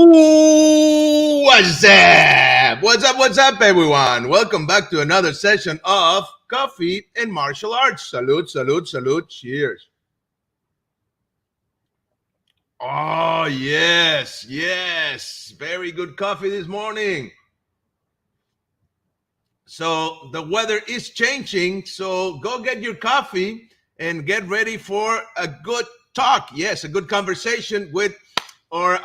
Ooh, what's up? What's up, everyone? Welcome back to another session of Coffee and Martial Arts. Salute, salute, salute. Cheers. Oh, yes, yes. Very good coffee this morning. So the weather is changing. So go get your coffee and get ready for a good talk. Yes, a good conversation with our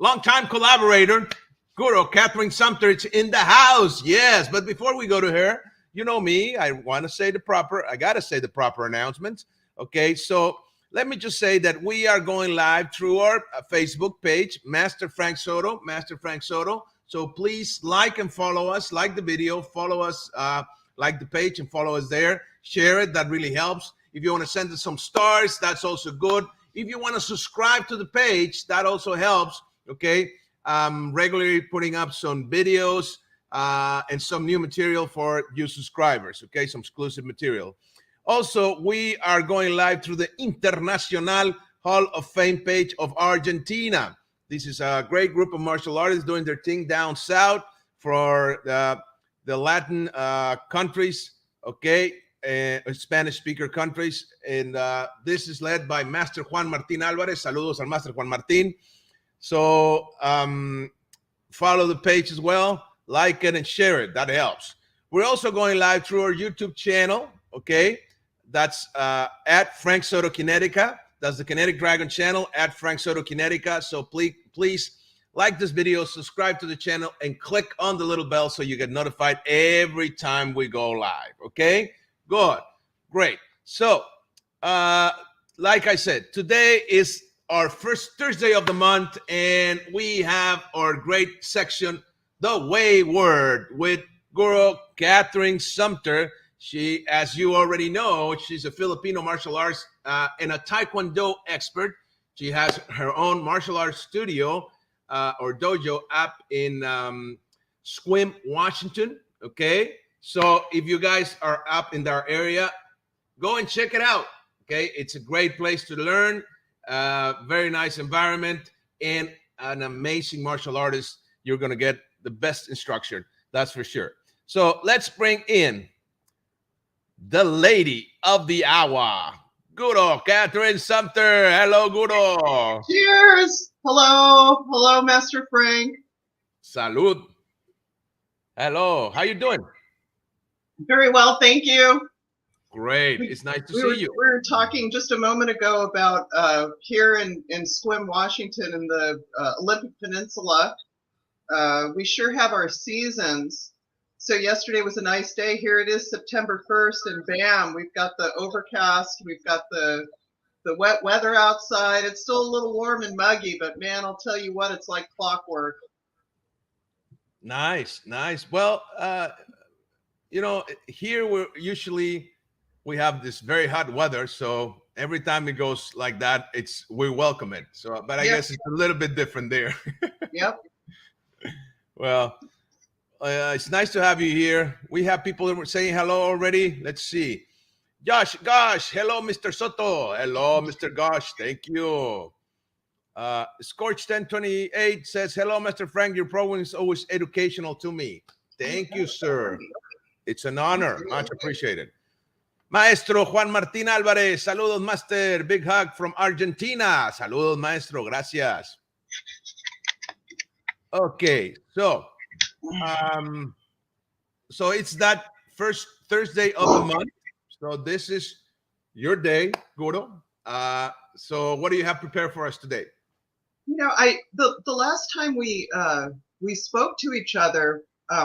longtime collaborator, Guro Kathrin Sumpter. It's in the house. Yes, but before we go to her, you know me. I gotta say the proper announcements. Okay, so let me just say that we are going live through our Facebook page, Master Frank Soto. So please like and follow us, like the video, follow us, like the page and follow us there. Share it, that really helps. If you want to send us some stars, that's also good. If you want to subscribe to the page, that also helps. Okay. Regularly putting up some videos and some new material for you subscribers. Okay. Some exclusive material. Also, we are going live through the Internacional Hall of Fame page of Argentina. This is a great group of martial artists doing their thing down south for the Latin countries, okay, Spanish speaker countries. And this is led by Master Juan Martin Alvarez. Saludos al Master Juan Martin. So follow the page as well, like it and share it. That helps. We're also going live through our YouTube channel, okay? That's at Frank Soto Kinetica. That's the Kinetic Dragon channel at Frank Soto Kinetica. So please like this video, subscribe to the channel, and click on the little bell so you get notified every time we go live. Okay, good, great. So, like I said, today is our first Thursday of the month, and we have our great section, the WayWord, with Guro Kathrin Sumpter. She, as you already know, she's a Filipino martial arts and a Taekwondo expert. She has her own martial arts studio or dojo up in Sequim, Washington. Okay, so if you guys are up in our area, go and check it out. Okay, it's a great place to learn. Very nice environment and an amazing martial artist. You're gonna get the best instruction, that's for sure. So let's bring in the lady of the hour, Guro Kathrin Sumpter. Hello, Guro. Cheers. Hello, Master Frank. Salud. Hello. How you doing? Very well, thank you. Great. It's nice to see you. We were talking just a moment ago about here in Sequim, Washington, in the Olympic Peninsula. We sure have our seasons. So yesterday was a nice day. Here it is, September 1st, and bam, we've got the overcast. We've got the wet weather outside. It's still a little warm and muggy, but man, I'll tell you what, it's like clockwork. Nice. Well, you know, here we have this very hot weather, so every time it goes like that, we welcome it. So, but I guess it's a little bit different there. Yep. Well, it's nice to have you here. We have people saying hello already. Let's see. Gosh, hello, Mr. Soto. Hello, Mr. Gosh. Thank you. Scorch 1028 says, hello, Mr. Frank. Your program is always educational to me. Thank you, sir. It's an honor. Much appreciated. Maestro Juan Martín Álvarez. Saludos, Master. Big hug from Argentina. Saludos, Maestro. Gracias. Okay, so it's that first Thursday of the month. So this is your day, Guro. So what do you have prepared for us today? You know, the last time we spoke to each other,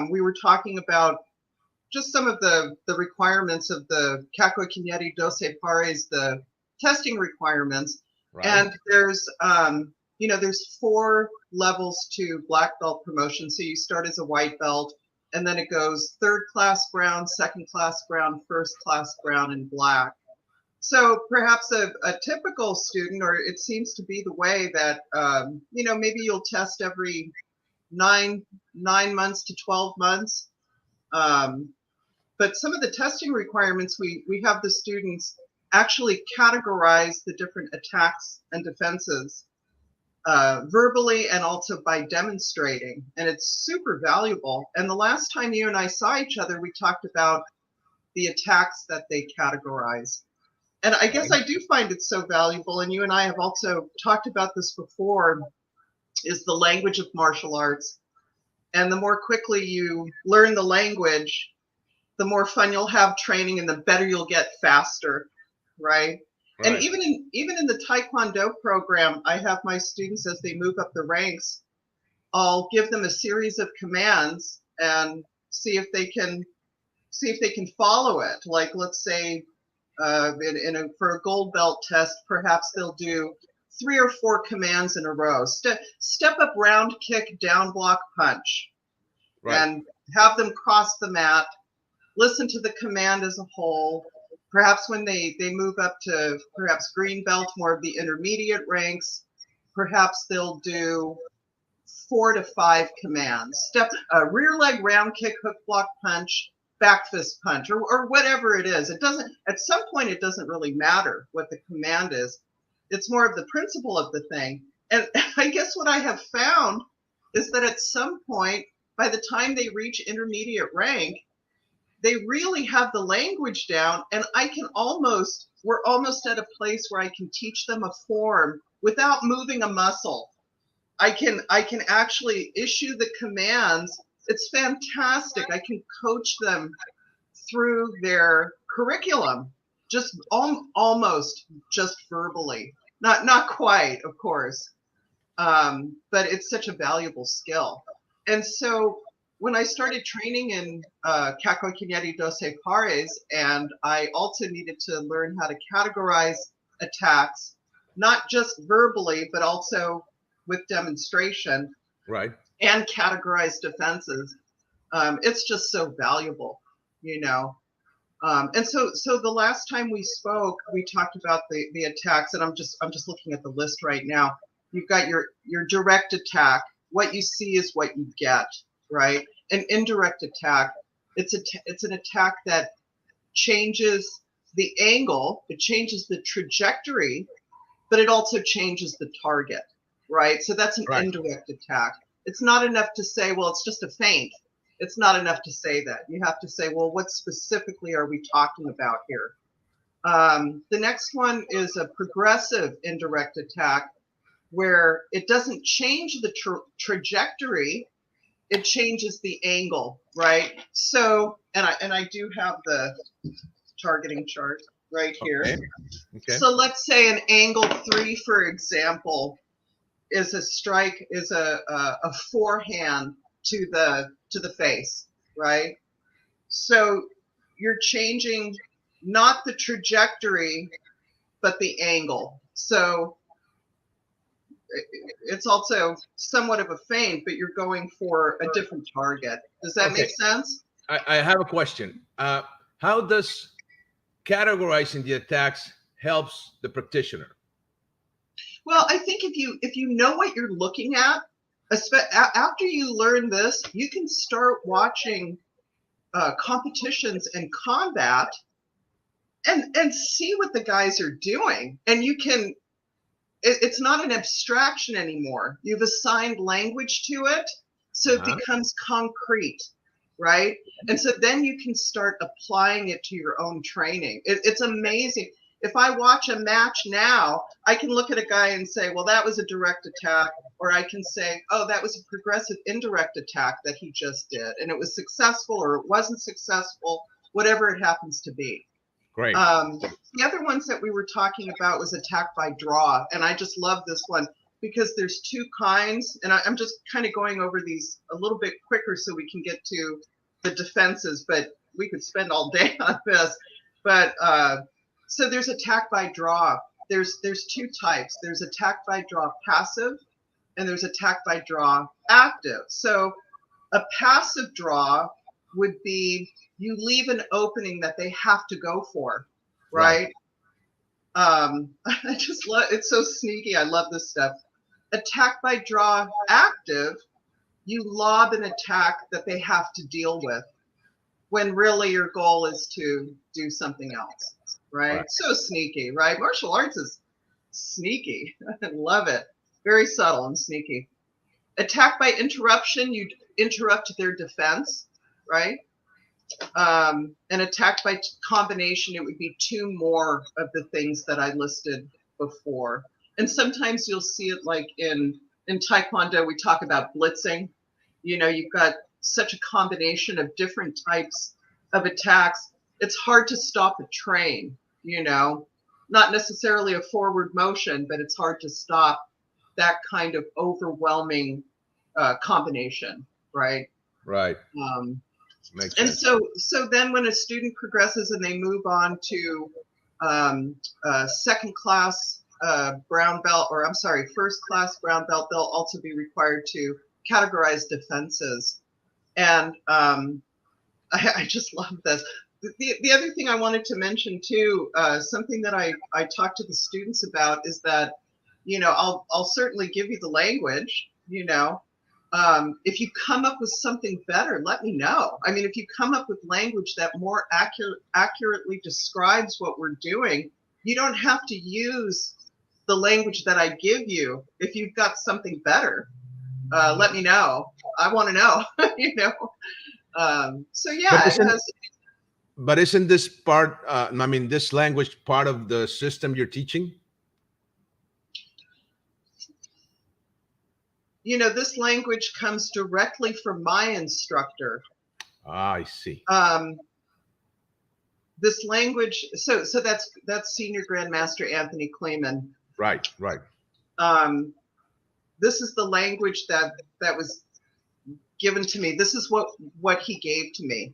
we were talking about just some of the requirements of the Kako Kinyeri Dose Pares, the testing requirements. Right. And there's there's 4 levels to black belt promotion. So you start as a white belt, and then it goes 3rd class brown, 2nd class brown, 1st class brown, and black. So perhaps a typical student, or it seems to be the way that, maybe you'll test every 9 months to 12 months. But some of the testing requirements, we have the students actually categorize the different attacks and defenses. verbally and also by demonstrating. And it's super valuable. And the last time you and I saw each other, we talked about the attacks that they categorize. And I guess I do find it so valuable, and you and I have also talked about this before, is the language of martial arts. And the more quickly you learn the language, the more fun you'll have training and the better you'll get faster, right? And even in the Taekwondo program, I have my students, as they move up the ranks, I'll give them a series of commands and see if they can follow it. Like, let's say for a gold belt test, perhaps they'll do 3 or 4 commands in a row. Step up, round kick, down block, punch. And have them cross the mat, listen to the command as a whole. Perhaps when they move up to perhaps green belt, more of the intermediate ranks, perhaps they'll do 4 to 5 commands. Rear leg, round kick, hook block, punch, back fist punch, or whatever it is. It doesn't, at some point, it doesn't really matter what the command is. It's more of the principle of the thing. And I guess what I have found is that at some point, by the time they reach intermediate rank, they really have the language down, and we're almost at a place where I can teach them a form without moving a muscle. I can actually issue the commands. It's fantastic. I can coach them through their curriculum, just almost just verbally. Not quite, of course, but it's such a valuable skill. And so when I started training in Kako Kinyeri Dose Pares, and I also needed to learn how to categorize attacks, not just verbally, but also with demonstration, and categorize defenses. It's just so valuable, you know. And so the last time we spoke, we talked about the attacks, and I'm just looking at the list right now. You've got your direct attack. What you see is what you get, right? An indirect attack, it's an attack that changes the angle, it changes the trajectory, but it also changes the target, right? So that's an indirect attack. It's not enough to say, well, it's just a feint. It's not enough to say that. You have to say, well, what specifically are we talking about here? The next one is a progressive indirect attack, where it doesn't change the trajectory, it changes the angle, right? So, and I do have the targeting chart right here. Okay. So let's say an angle 3, for example, is a forehand to the face, right? So you're changing not the trajectory, but the angle. So it's also somewhat of a feint, but you're going for a different target. Does that make sense? I have a question. How does categorizing the attacks helps the practitioner? Well, I think if you know what you're looking at, after you learn this, you can start watching competitions and combat and see what the guys are doing. And you can, it's not an abstraction anymore. You've assigned language to it, so it becomes concrete, right? And so then you can start applying it to your own training. It's amazing. If I watch a match now, I can look at a guy and say, well, that was a direct attack. Or I can say, oh, that was a progressive indirect attack that he just did. And it was successful or it wasn't successful, whatever it happens to be. Great. The other ones that we were talking about was attack by draw. And I just love this one because there's 2 kinds. And I'm just kind of going over these a little bit quicker so we can get to the defenses. But we could spend all day on this. But so there's attack by draw. There's 2 types. There's attack by draw passive, and there's attack by draw active. So a passive draw would be you leave an opening that they have to go for, right? I just love, it's so sneaky. I love this stuff. Attack by draw active, you lob an attack that they have to deal with when really your goal is to do something else, right? So sneaky, right? Martial arts is sneaky. I love it. Very subtle and sneaky. Attack by interruption, you interrupt their defense, right? And attack by combination, it would be two more of the things that I listed before. And sometimes you'll see it like in Taekwondo, we talk about blitzing. You know, you've got such a combination of different types of attacks. It's hard to stop a train, you know, not necessarily a forward motion, but it's hard to stop that kind of overwhelming combination, right? Right. Makes sense. So then when a student progresses and they move on to second class brown belt, or I'm sorry, first class brown belt, they'll also be required to categorize defenses. And I just love this. The other thing I wanted to mention too, something that I talk to the students about is that, you know, I'll certainly give you the language, you know. If you come up with something better, let me know. I mean, if you come up with language that more accurately describes what we're doing, you don't have to use the language that I give you. If you've got something better, let me know. I want to know, you know. So yeah, but isn't this part, I mean, this language part of the system you're teaching? You know, this language comes directly from my instructor. I see. This language, so that's Senior Grandmaster Anthony Kleeman. Right. This is the language that was given to me. This is what he gave to me.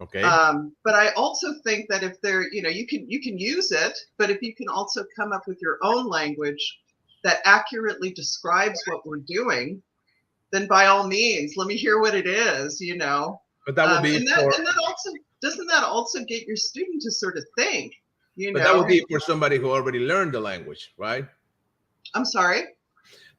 Okay. But I also think that if there, you know, you can use it, but if you can also come up with your own language that accurately describes what we're doing, then by all means, let me hear what it is, you know. But that would be and that also, doesn't that also get your student to sort of think, you know? But that would be for somebody who already learned the language, right? I'm sorry?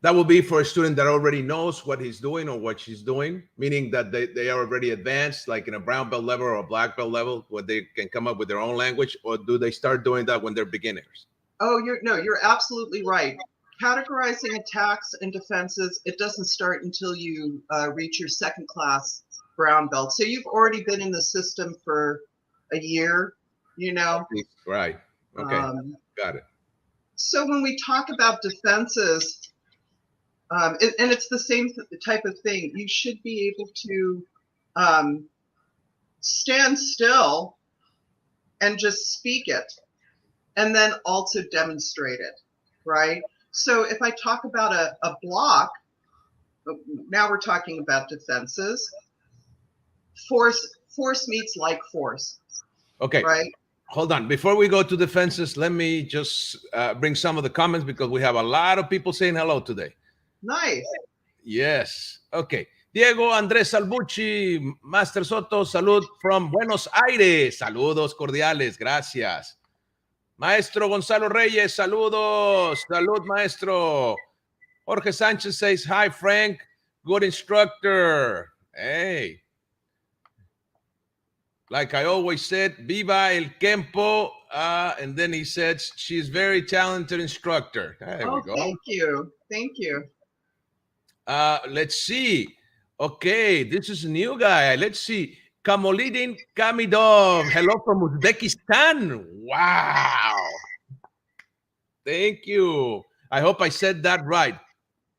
That will be for a student that already knows what he's doing or what she's doing, meaning that they are already advanced, like in a brown belt level or a black belt level, where they can come up with their own language, or do they start doing that when they're beginners? Oh, you're absolutely right. Categorizing attacks and defenses, it doesn't start until you reach your second class brown belt. So you've already been in the system for a year, you know? Right. Okay. Got it. So when we talk about defenses, and it's the same type of thing, you should be able to stand still and just speak it, and then also demonstrate it, right? So if I talk about a block, now we're talking about defenses. Force meets like force. Okay. Right. Hold on. Before we go to defenses, let me just bring some of the comments, because we have a lot of people saying hello today. Nice. Yes. Okay. Diego Andrés Salbucci, Master Soto, salud from Buenos Aires. Saludos cordiales. Gracias. Maestro Gonzalo Reyes, saludos. Salud, maestro. Jorge Sanchez says, hi, Frank. Good instructor. Hey. Like I always said, viva el Kempo. And then he said, she's very talented instructor. There we go. Thank you. Thank you. Let's see. Okay, this is a new guy. Let's see. Kamolidin Kamidov. Hello from Uzbekistan. Wow. Thank you. I hope I said that right.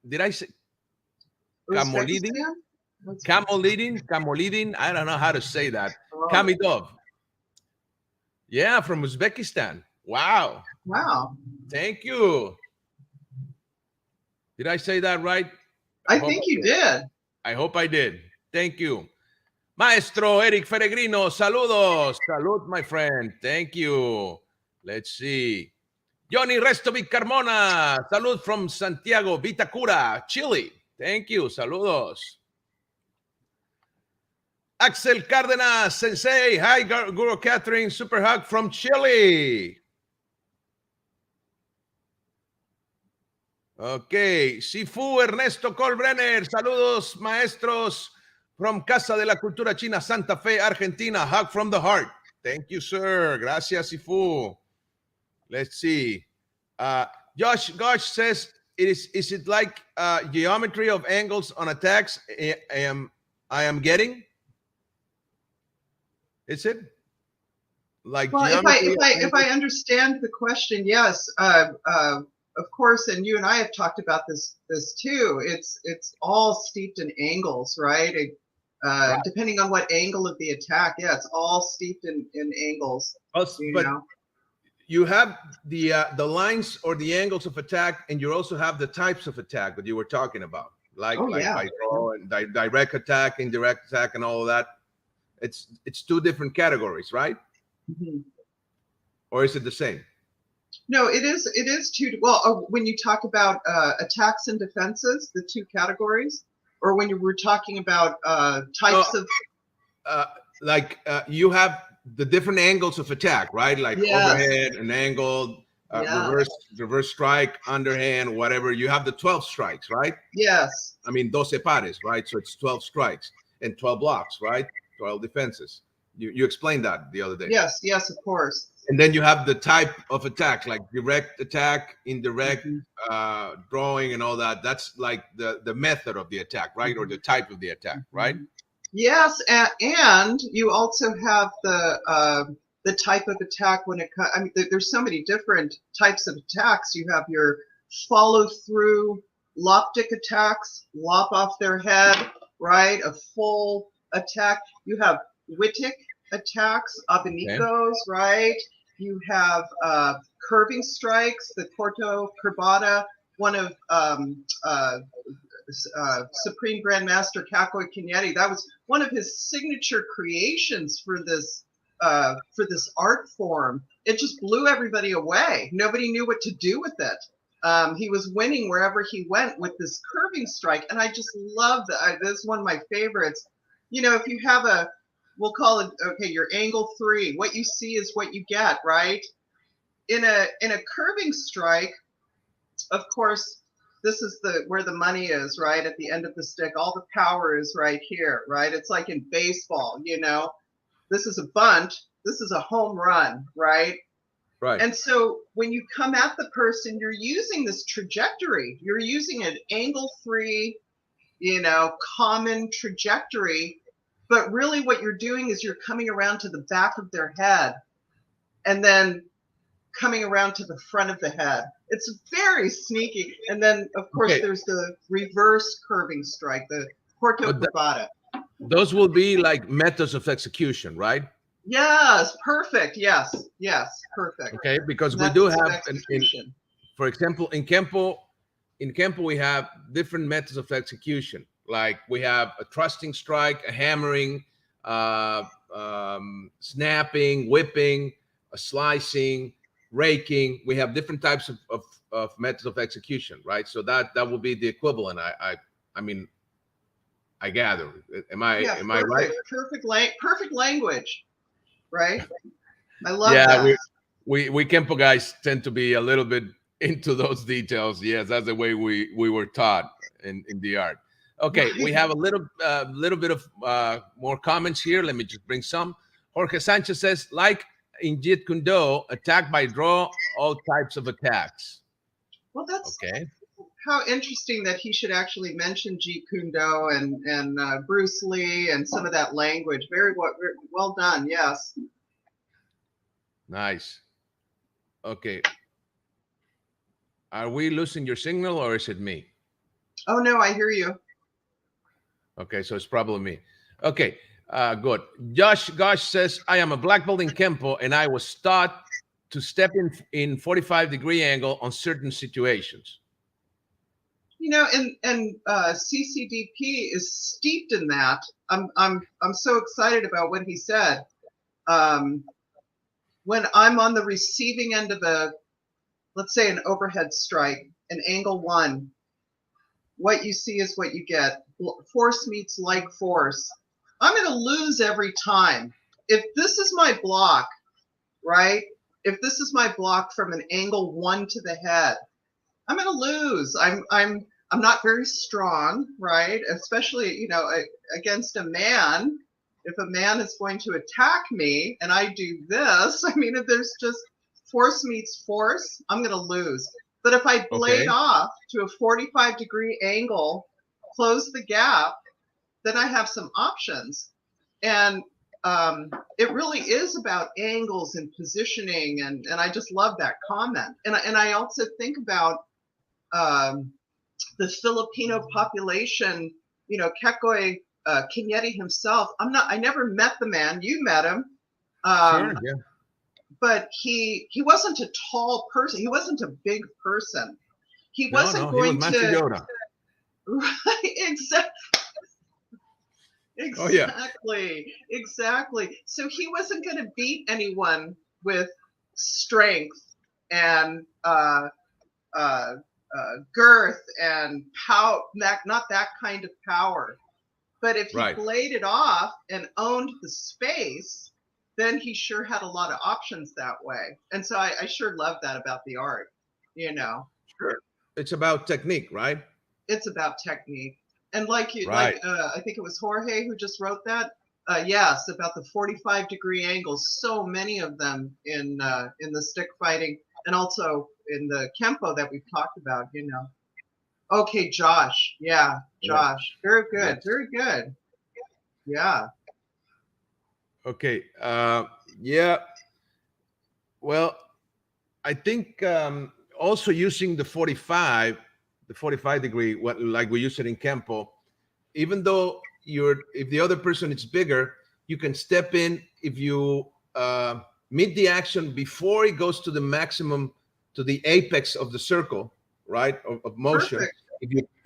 Did I say Kamolidin? Kamolidin. I don't know how to say that. Kamidov. Yeah, from Uzbekistan. Wow. Wow. Thank you. Did I say that right? I think you did. I hope I did. Thank you. Maestro Eric Feregrino, saludos. Salud, my friend. Thank you. Let's see. Johnny Restovic Carmona, salud from Santiago, Vitacura, Chile. Thank you. Saludos. Axel Cárdenas, Sensei. Hi, Guro Kathrin, super hug from Chile. Okay, Sifu Ernesto Colbrenner, saludos maestros from Casa de la Cultura China, Santa Fe, Argentina, hug from the heart. Thank you, sir. Gracias, Sifu. Let's see. Josh Gosh says, is it like geometry of angles on attacks? I am getting. Is it like Well, geometry of if I angles? understand the question, yes, of course, and you and I have talked about this too. It's all steeped in angles, right? Right. Depending on what angle of the attack, yeah, it's all steeped in angles. You But know. you have the lines or the angles of attack, and you also have the types of attack that you were talking about, like Oh yeah. by draw and direct attack, indirect attack, and all of that. It's two different categories, right? Mhm. Or is it the same? No, it is. It is two. Well, when you talk about attacks and defenses, the two categories, or when you were talking about No, types of. you have the different angles of attack, right? Like Yes. overhead, an angle, Yeah. reverse strike, underhand, whatever. You have the 12 strikes, right? Yes. I mean, 12 pares, right? So it's 12 strikes and 12 blocks, right? 12 defenses. You explained that the other day. Yes. Yes. Of course. And then you have the type of attack, like direct attack, indirect, Mhm. drawing, and all that. That's like the method of the attack, right? Or the type of the attack, right? Yes, and you also have the type of attack when it comes. I mean, there's so many different types of attacks. You have your follow through loptic attacks, lop off their head, right? A full attack. You have Wittig attacks, Okay. abanicos, right? You have curving strikes, the corto curvada, one of Supreme Grandmaster Kako Kinetti. That was one of his signature creations for this art form. It just blew everybody away. Nobody knew what to do with it. He was winning wherever he went with this curving strike, and I just love that. This is one of my favorites. You know, if you have we'll call it, okay, your angle 3. What you see is what you get, right? In a curving strike, of course, this is where the money is, right? At the end of the stick, all the power is right here, right? It's like in baseball, you know. This is a bunt, this is a home run, right? Right. And so when you come at the person, you're using this trajectory. You're using an angle 3, you know, common trajectory. But really what you're doing is you're coming around to the back of their head and then coming around to the front of the head. It's very sneaky. And then, of course, Okay. there's the reverse curving strike, the corto But curvada. those will be like methods of execution, right? Yes, perfect. Yes, yes, perfect. Okay, because we do Methods of have, execution. for example, in Kempo we have different methods of execution. Like we have a thrusting strike, a hammering, snapping, whipping, a slicing, raking. We have different types of methods of execution, right? So that will be the equivalent. I mean, I gather. Am I Yeah, am I right? perfect language, right? I love Yeah, that. we Kempo guys tend to be a little bit into those details. Yes, that's the way we were taught in the art. Okay, we Right. have a little bit of more comments here. Let me just bring some. Jorge Sanchez says, like in Jeet Kune Do, attack by draw, all types of attacks. Well, that's Okay. how interesting that he should actually mention Jeet Kune Do and Bruce Lee and some of that language. Very well done. Yes. Nice. Okay. Are we losing your signal or is it me? Oh no, I hear you. Okay, so it's probably me. Okay, good. Josh Gosh says, I am a black belt in Kempo and I was taught to step in 45-degree angle on certain situations. You know, and CCDP is steeped in that. I'm so excited about what he said. When I'm on the receiving end of let's say an overhead strike, an angle 1, what you see is what you get. Force meets like force. I'm going to lose every time. If this is my block, right? If this is my block from an angle 1 to the head, I'm going to lose. I'm not very strong, right? Especially, you know, against a man. If a man is going to attack me and I do this, I mean, if there's just force meets force, I'm going to lose. But if I blade Okay. off to a 45-degree angle, close the gap, then I have some options. And it really is about angles and positioning, and I just love that comment. And I also think about the Filipino population. You know, Kekoy Kinyeti himself. I never met the man. You met him. Sure. Yeah. But he wasn't a tall person. He wasn't a big person. He No, wasn't no, he was going Mansi to Yoda. right, Oh yeah. exactly. So he wasn't going to beat anyone with strength and girth and power. Not that kind of power. But if he Right. bladed off and owned the space, then he sure had a lot of options that way. And so I sure love that about the art. You know, Sure. It's about technique, right? it's about technique. And Right. I think it was Jorge who just wrote that. Yes, about the 45-degree angles. So many of them in the stick fighting, and also in the Kempo that we've talked about. You know. Okay, Josh. Yeah, Yeah. Josh. Very good. Yes. Very good. Yeah. Okay. Yeah. Well, I think also using the 45 degree, what like we use it in Kempo, even though if the other person is bigger, you can step in if you meet the action before it goes to the maximum, to the apex of the circle, right, of motion. Perfect.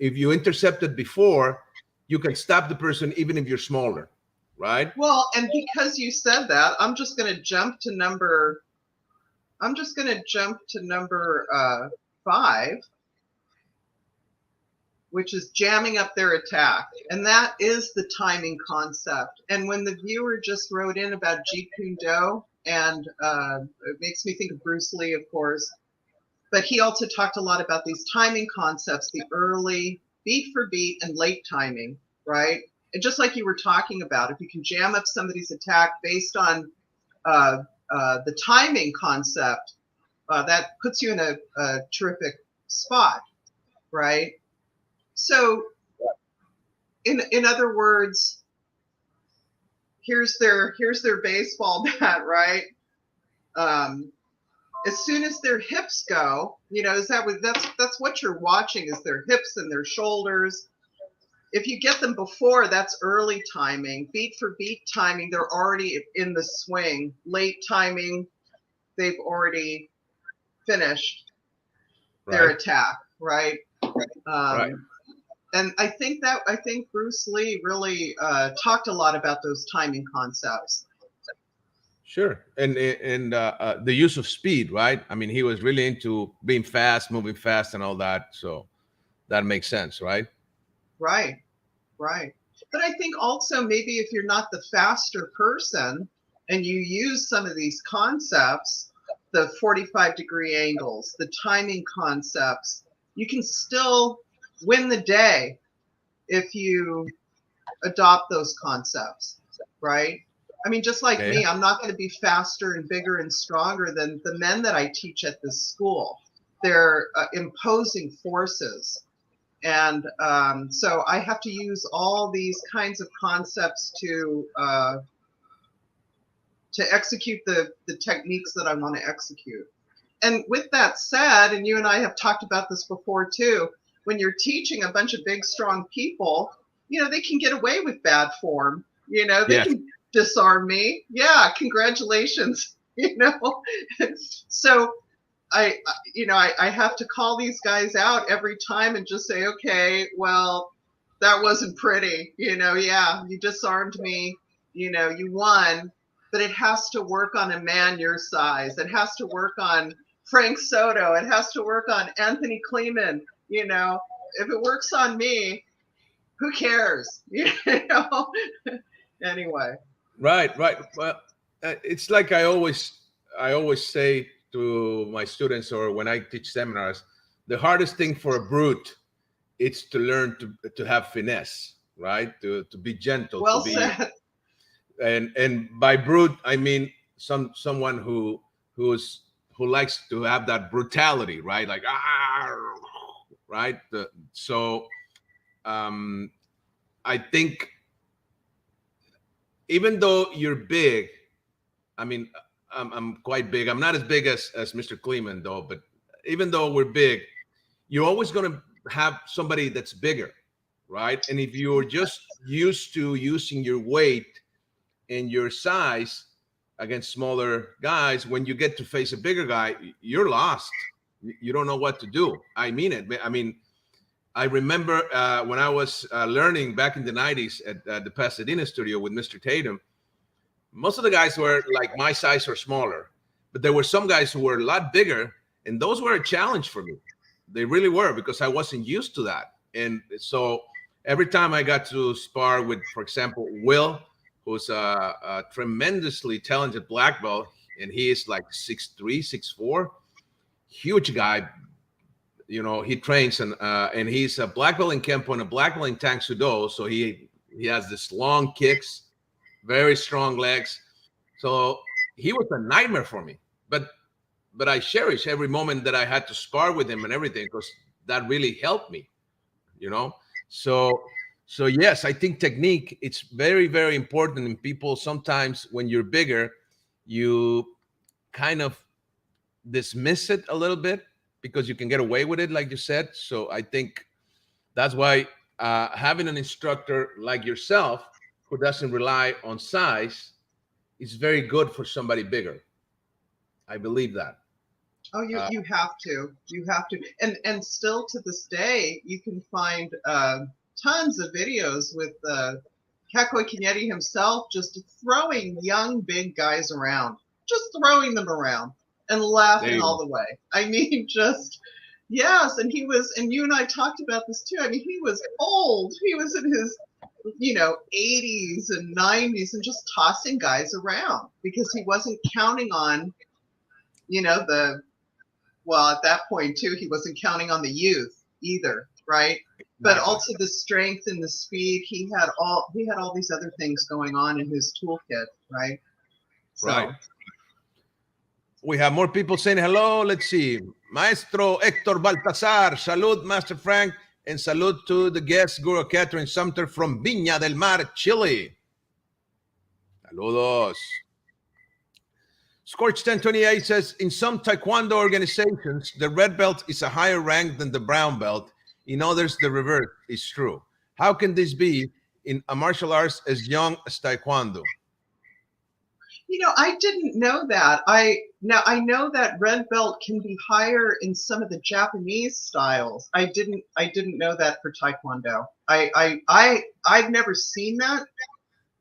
If you intercept it before, you can stop the person even if you're smaller, right? Well, and because you said that, I'm just going to jump to number 5, which is jamming up their attack. And that is the timing concept. And when the viewer just wrote in about Jeet Kune Do, and it makes me think of Bruce Lee, of course, but he also talked a lot about these timing concepts, the early, beat for beat, and late timing, right? And just like you were talking about, if you can jam up somebody's attack based on the timing concept, that puts you in a terrific spot, right? So, in other words, here's their baseball bat, right? As soon as their hips go, you know, that's what you're watching, is their hips and their shoulders. If you get them before, that's early timing. Beat for beat timing, they're already in the swing. Late timing, they've already finished their attack, right? Right. And I think Bruce Lee really talked a lot about those timing concepts. Sure, and the use of speed, right? I mean, he was really into being fast, moving fast, and all that. So that makes sense, right? Right, right. But I think also maybe if you're not the faster person and you use some of these concepts, the 45-degree angles, the timing concepts, you can still win the day if you adopt those concepts, right? I mean, just like me, I'm not going to be faster and bigger and stronger than the men that I teach at this school. They're imposing forces. And so I have to use all these kinds of concepts to execute the techniques that I want to execute. And with that said, and you and I have talked about this before too, when you're teaching a bunch of big, strong people, you know, they can get away with bad form. You know, they can disarm me. Yeah, congratulations. You know, so I have to call these guys out every time and just say, okay, well, that wasn't pretty. You know, yeah, you disarmed me. You know, you won, but it has to work on a man your size. It has to work on Frank Soto. It has to work on Anthony Kleeman. You know, if it works on me, who cares? You know. Anyway. Right. Well, it's like I always say to my students, or when I teach seminars, the hardest thing for a brute is to learn to have finesse, right? To be gentle. Well to be, said. And by brute I mean someone who's who likes to have that brutality, right? Like right. So I think even though you're big, I mean, I'm quite big. I'm not as big as Mr. Kleeman though, but even though we're big, you're always going to have somebody that's bigger, right? And if you're just used to using your weight and your size against smaller guys, when you get to face a bigger guy, you're lost. You don't know what to do. I mean it. I mean, I remember when I was learning back in the 90s at the Pasadena studio with Mr. Tatum, most of the guys were like my size or smaller, but there were some guys who were a lot bigger, and those were a challenge for me. They really were, because I wasn't used to that. And so every time I got to spar with, for example, Will, who's a tremendously talented black belt, and he is like 6'3", 6'4", huge guy. You know, he trains and he's a black belt in Kempo and a black belt in Tang Soo Do. So he has this long kicks, very strong legs. So he was a nightmare for me. But I cherish every moment that I had to spar with him and everything, because that really helped me, you know. So yes, I think technique, it's very, very important. And people sometimes, when you're bigger, you kind of dismiss it a little bit because you can get away with it, like you said. So I think that's why having an instructor like yourself who doesn't rely on size is very good for somebody bigger. I believe that. Oh, you have to. You have to. And still to this day, you can find tons of videos with Kakoi Kinyeti himself just throwing young, big guys around, just throwing them around and laughing all the way. I mean, just, yes. And you and I talked about this too. I mean, he was old. He was in his, 80s and 90s and just tossing guys around because he wasn't counting on, well, at that point too, he wasn't counting on the youth either, right? But also the strength and the speed. He had all these other things going on in his toolkit, right? So. Right. We have more people saying hello. Let's see. Maestro Hector Baltasar. Salud, Master Frank. And salud to the guest, Guro Kathrin Sumpter from Viña del Mar, Chile. Saludos. Scorch 1028 says, in some Taekwondo organizations, the red belt is a higher rank than the brown belt. In others, the reverse is true. How can this be in a martial arts as young as Taekwondo? I didn't know that. I know that red belt can be higher in some of the Japanese styles. I didn't know that for Taekwondo. I've never seen that.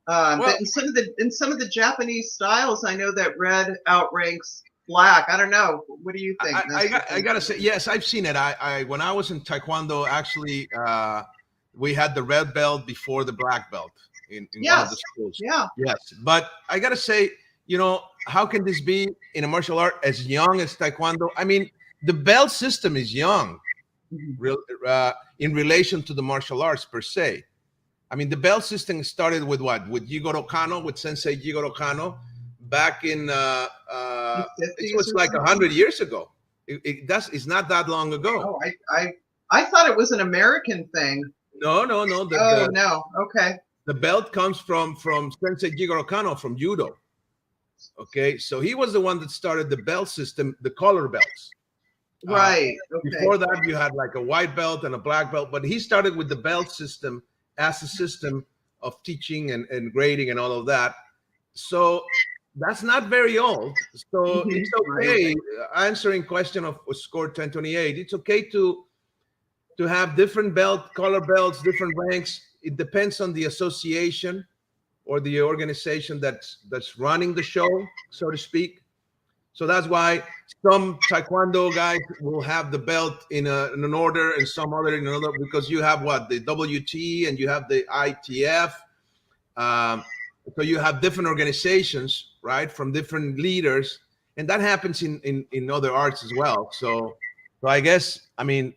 But in some of the Japanese styles, I know that red outranks black. I don't know. What do you think? I gotta say, yes, I've seen it. I when I was in Taekwondo, actually, we had the red belt before the black belt in one of the schools. Yeah. Yes, but I gotta say, how can this be in a martial art as young as Taekwondo? I mean, the belt system is young, in relation to the martial arts per se. I mean, the belt system started with what? With Jigoro Kano, with Sensei Jigoro Kano, back in it was like 100 years ago. It's not that long ago. Oh, I thought it was an American thing. No. No. Okay. The belt comes from Sensei Jigoro Kano from judo. Okay, so he was the one that started the belt system, the color belts. Right. Okay. Before that, you had like a white belt and a black belt, but he started with the belt system as a system of teaching and grading and all of that. So that's not very old. So it's okay. Answering question of score 1028, it's okay to have different color belts, different ranks. It depends on the association or the organization that's running the show, so to speak. So that's why some Taekwondo guys will have the belt in an order and some other in another, because you have the WT and you have the ITF. So you have different organizations, right, from different leaders, and that happens in other arts as well. So I guess, I mean,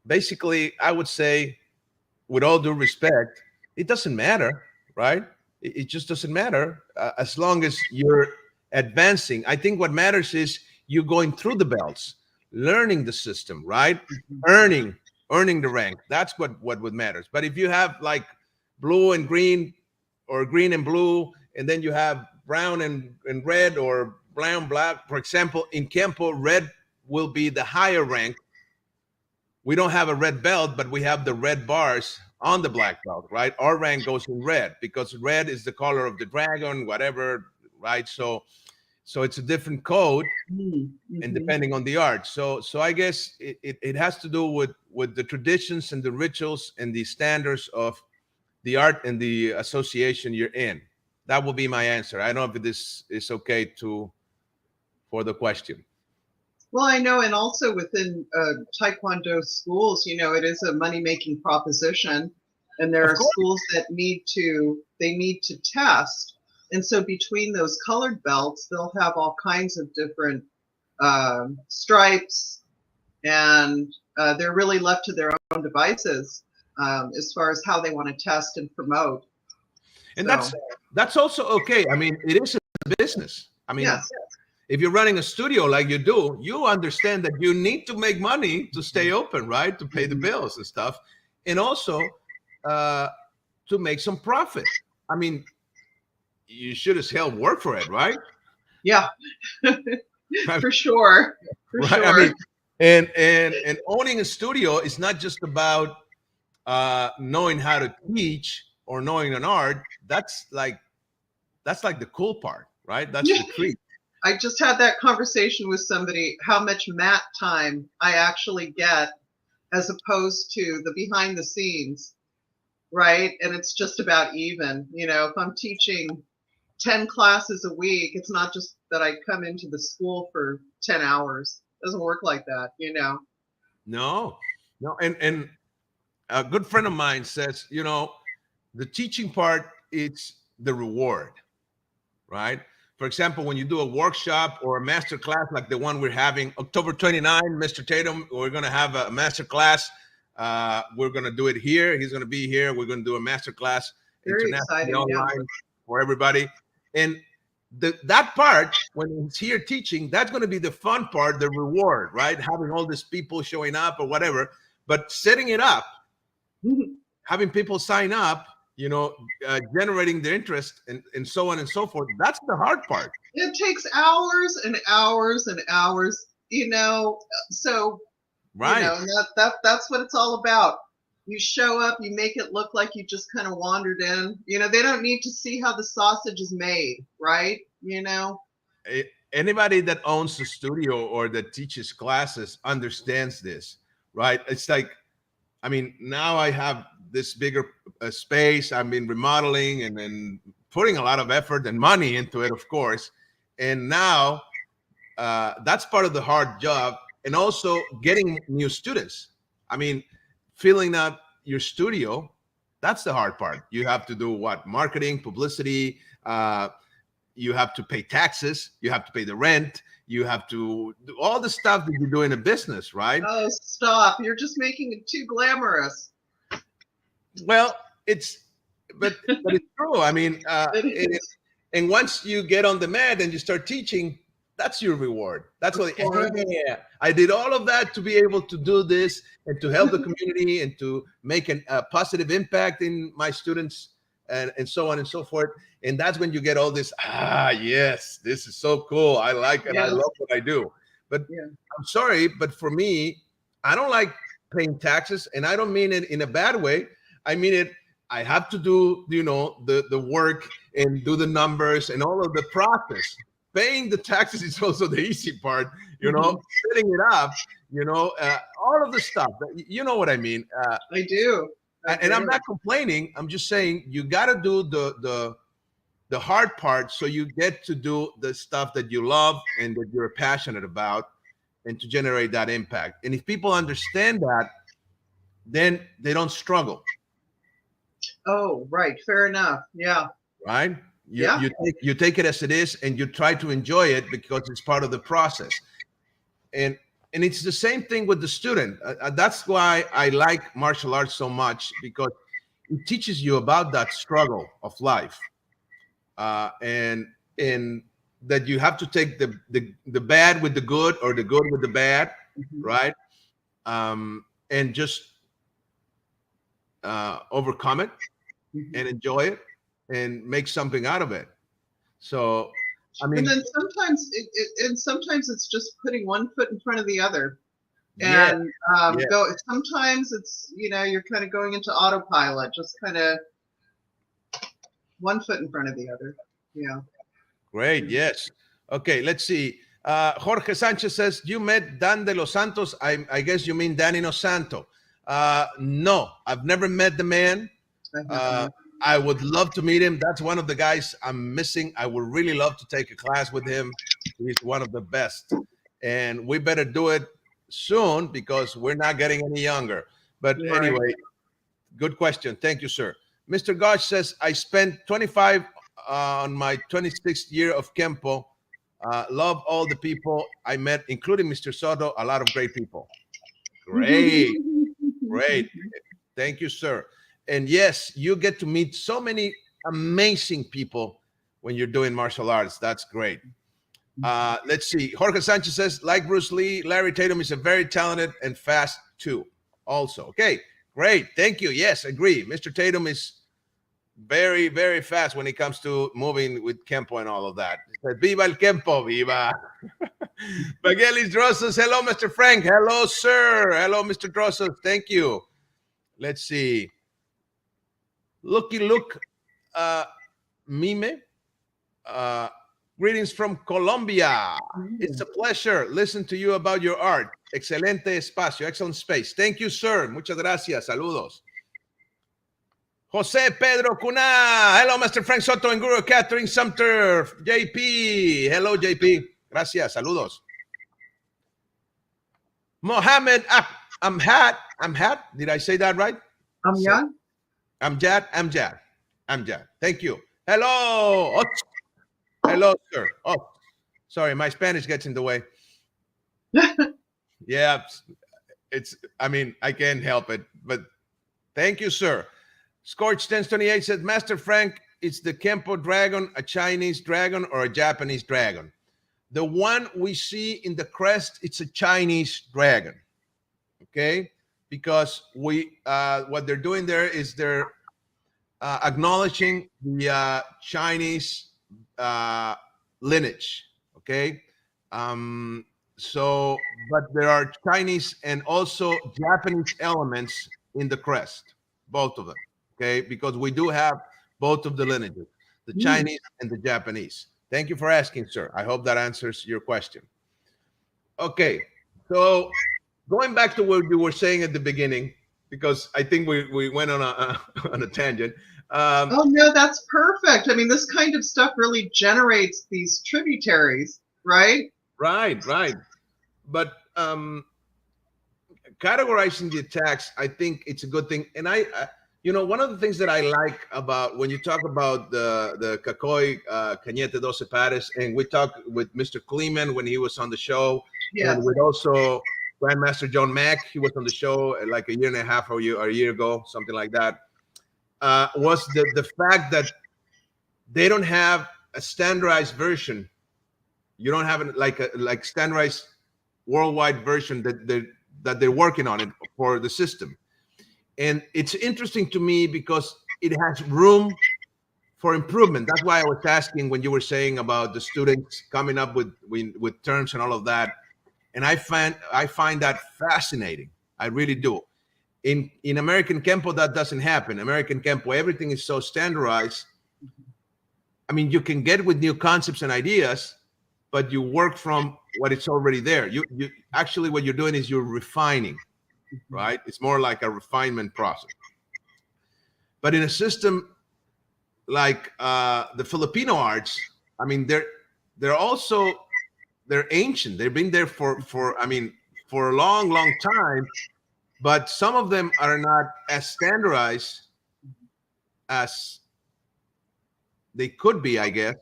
basically, I would say, with all due respect, it doesn't matter, right? It just doesn't matter as long as you're advancing. I think what matters is you going through the belts, learning the system, right? Mhm. Earning the rank. That's what matters. But if you have like blue and green, or green and blue, and then you have brown and red, or brown black, for example, in Kempo, red will be the higher rank. We don't have a red belt, but we have the red bars on the black belt, right? Our rank goes in red because red is the color of the dragon, whatever, right? So it's a different code, and Mhm. depending on the art. So I guess it has to do with the traditions and the rituals and the standards of the art and the association you're in. That will be my answer. I don't know if this is okay to for the question. Well, I know, and also within Taekwondo schools, it is a money-making proposition, and there Of are course. schools that need to test, and so between those colored belts, they'll have all kinds of different stripes, and they're really left to their own devices as far as how they want to test and promote. And So, that's also okay. I mean, it is a business. I mean, yes. if you're running a studio like you do, you understand that you need to make money to stay open, right? To pay the Mhm. bills and stuff, and also uh, to make some profit. I mean, you should as hell work for it, right? Yeah, Right. for sure, for Right. I sure. mean, and owning a studio is not just about knowing how to teach or knowing an art. That's like the cool part, right? That's the treat. I just had that conversation with somebody, how much mat time I actually get as opposed to the behind the scenes, right? And it's just about even. If I'm teaching 10 classes a week, it's not just that I come into the school for 10 hours. It doesn't work like that. No, no, and a good friend of mine says, the teaching part, it's the reward, right? For example, when you do a workshop or a master class like the one we're having October 29, Mr. Tatum, we're going to have a master class. We're going to do it here. He's going to be here. We're going to do a master class Very internationally exciting. Yeah. online for everybody. And that part, when he's here teaching, that's going to be the fun part, the reward, right? Having all these people showing up or whatever. But setting it up, having people sign up, generating their interest, and so on and so forth. That's the hard part, It takes hours and hours and hours, so right? that's what it's all about. You show up, you make it look like you just kind of wandered in. They don't need to see how the sausage is made, right? Anybody that owns a studio or that teaches classes understands this, right? It's like, I mean, now I have this bigger space. I've been remodeling and then putting a lot of effort and money into it, of course. And now that's part of the hard job, and also getting new students. I mean, filling up your studio, that's the hard part. You have to do what? Marketing, publicity, you have to pay taxes, you have to pay the rent, you have to do all the stuff that you do in a business, right? Oh, stop. You're just making it too glamorous. Well, but it's true. I mean, It is. and once you get on the mat and you start teaching, that's your reward. That's Of what, course. yeah, I did all of that to be able to do this and to help the community and to make a positive impact in my students, and so on and so forth. And that's when you get all this, yes, this is so cool. I like it. I Yes. love what I do. But Yeah. I'm sorry, but for me, I don't like paying taxes, and I don't mean it in a bad way. I mean it. I have to do, the work and do the numbers and all of the process. Paying the taxes is also the easy part, Mhm. setting it up, all of the stuff. You know what I mean? I do. I And I'm do. not complaining. I'm just saying you got to do the hard part so you get to do the stuff that you love and that you're passionate about, and to generate that impact. And if people understand that, then they don't struggle. Oh, right. Fair enough. Yeah. Right? You Yeah. you take you take it as it is, and you try to enjoy it because it's part of the process. And it's the same thing with the student. That's why I like martial arts so much, because it teaches you about that struggle of life, and that you have to take the bad with the good or the good with the bad, right? And just overcome it and enjoy it and make something out of it. So, I mean, and then sometimes it's just putting one foot in front of the other, yeah, and yeah, go. Sometimes it's you're kind of going into autopilot, just kind of one foot in front of the other. Yeah. great, yes. Okay, let's see. Jorge Sanchez says, you met Dan de los Santos. I guess you mean Danny Dos Santo. No, I've never met the man. I would love to meet him. That's one of the guys I'm missing. I would really love to take a class with him. He's one of the best. And we better do it soon because we're not getting any younger. But Right. anyway, good question. Thank you, sir. Mr. Gosh says, I spent 25 on my 26th year of Kempo. Love all the people I met, including Mr. Soto, a lot of great people. Great, great. Thank you, sir. And yes, you get to meet so many amazing people when you're doing martial arts. That's great. Let's see. Jorge Sanchez says, like Bruce Lee, Larry Tatum is a very talented and fast too. Also, okay, great. Thank you. Yes, agree. Mr. Tatum is very, very fast when it comes to moving with Kempo and all of that. He said, Viva el Kempo, viva. Miguelis Drossos, hello, Mr. Frank. Hello, sir. Hello, Mr. Drossos. Thank you. Let's see. Look, Mime. Greetings from Colombia. It's a pleasure. Listen to you about your art. Excelente espacio, excellent space. Thank you, sir. Muchas gracias. Saludos. Jose Pedro Cuna. Hello, Mr. Frank Soto and Guro Kathrin Sumpter. JP. Hello, JP. Gracias. Saludos. Mohammed Amhat. Did I say that right? Amjad. Thank you. Hello. Hello, sir. Oh, sorry. My Spanish gets in the way. Yeah. I can't help it. But thank you, sir. Scorch 1028 said, Master Frank, it's the Kempo dragon, a Chinese dragon, or a Japanese dragon? The one we see in the crest, it's a Chinese dragon. Okay? Because what they're doing there is they're acknowledging the Chinese lineage. Okay? But there are Chinese and also Japanese elements in the crest, both of them. Okay, because we do have both of the lineages, the Chinese and the Japanese. Thank you for asking, sir. I hope that answers your question. Okay, so going back to what you were saying at the beginning, because I think we went on a tangent. Oh no, that's perfect. I mean, this kind of stuff really generates these tributaries, right? Right. But categorizing the attacks, I think it's a good thing. And one of the things that I like about when you talk about the Kakoi Cañete Doce Pares, and we talked with Mr. Kleeman when he was on the show, yes. And with also Grandmaster John Mack, he was on the show like a year and a half or a year ago, something like that, was the fact that they don't have a standardized version. You don't have like standardized worldwide version that they're working on it for the system. And it's interesting to me because it has room for improvement. That's why I was asking when you were saying about the students coming up with terms and all of that. And I find that fascinating. I really do. In American Kempo, that doesn't happen. American Kempo, everything is so standardized. I mean, you can get with new concepts and ideas, but you work from what is already there. You actually, what you're doing is you're refining. Right? It's more like a refinement process. But in a system like the Filipino arts, I mean, they're ancient. They've been there for a long time. But some of them are not as standardized as they could be, I guess,